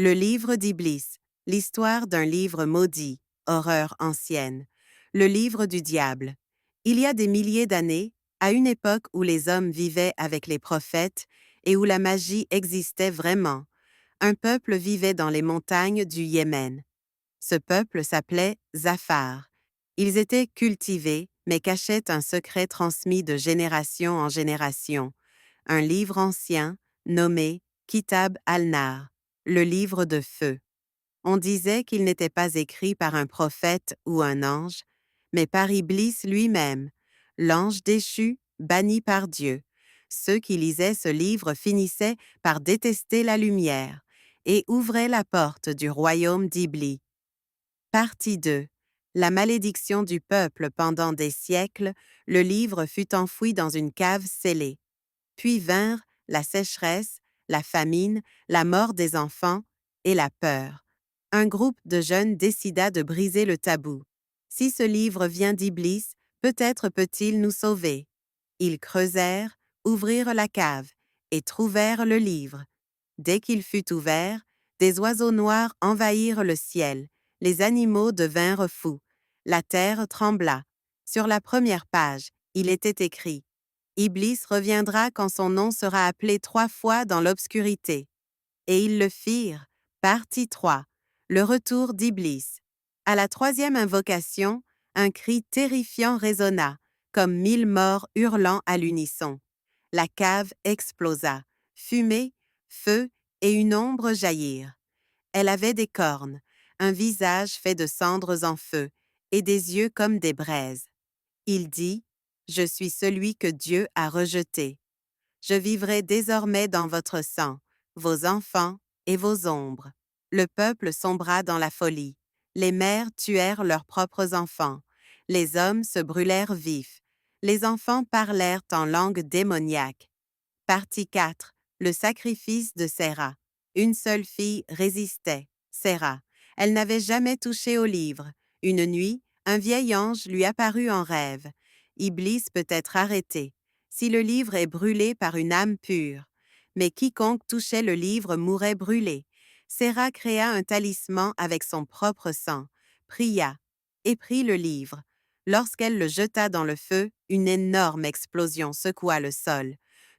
Le livre d'Iblis, l'histoire d'un livre maudit, horreur ancienne. Le livre du diable. Il y a des milliers d'années, à une époque où les hommes vivaient avec les prophètes et où la magie existait vraiment, un peuple vivait dans les montagnes du Yémen. Ce peuple s'appelait Zafar. Ils étaient cultivés, mais cachaient un secret transmis de génération en génération, un livre ancien nommé Kitab al-Nar, le livre de feu. On disait qu'il n'était pas écrit par un prophète ou un ange, mais par Iblis lui-même, l'ange déchu, banni par Dieu. Ceux qui lisaient ce livre finissaient par détester la lumière et ouvraient la porte du royaume d'Iblis. Partie 2. La malédiction du peuple pendant des siècles, le livre fut enfoui dans une cave scellée. Puis vinrent la sécheresse, la famine, la mort des enfants et la peur. Un groupe de jeunes décida de briser le tabou. Si ce livre vient d'Iblis, peut-être peut-il nous sauver. Ils creusèrent, ouvrirent la cave et trouvèrent le livre. Dès qu'il fut ouvert, des oiseaux noirs envahirent le ciel, les animaux devinrent fous, la terre trembla. Sur la première page, il était écrit: Iblis reviendra quand son nom sera appelé 3 fois dans l'obscurité. Et ils le firent. Partie 3. Le retour d'Iblis. À la 3e invocation, un cri terrifiant résonna, comme 1000 morts hurlant à l'unisson. La cave explosa. Fumée, feu et une ombre jaillirent. Elle avait des cornes, un visage fait de cendres en feu et des yeux comme des braises. Il dit: Je suis celui que Dieu a rejeté. Je vivrai désormais dans votre sang, vos enfants et vos ombres. Le peuple sombra dans la folie. Les mères tuèrent leurs propres enfants. Les hommes se brûlèrent vifs. Les enfants parlèrent en langue démoniaque. Partie 4. Le sacrifice de Séra. Une seule fille résistait, Séra. Elle n'avait jamais touché au livre. Une nuit, un vieil ange lui apparut en rêve. Iblis peut être arrêté si le livre est brûlé par une âme pure. Mais quiconque touchait le livre mourait brûlé. Séra créa un talisman avec son propre sang, pria et prit le livre. Lorsqu'elle le jeta dans le feu, une énorme explosion secoua le sol.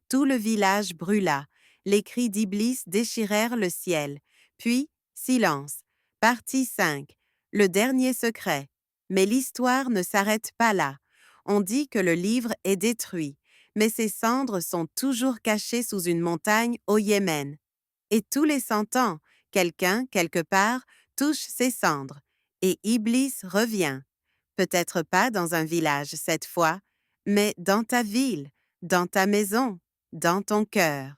Tout le village brûla. Les cris d'Iblis déchirèrent le ciel. Puis, silence. Partie 5. Le dernier secret. Mais l'histoire ne s'arrête pas là. On dit que le livre est détruit, mais ses cendres sont toujours cachées sous une montagne au Yémen. Et tous les 100 ans, quelqu'un, quelque part, touche ses cendres. Et Iblis revient. Peut-être pas dans un village cette fois, mais dans ta ville, dans ta maison, dans ton cœur.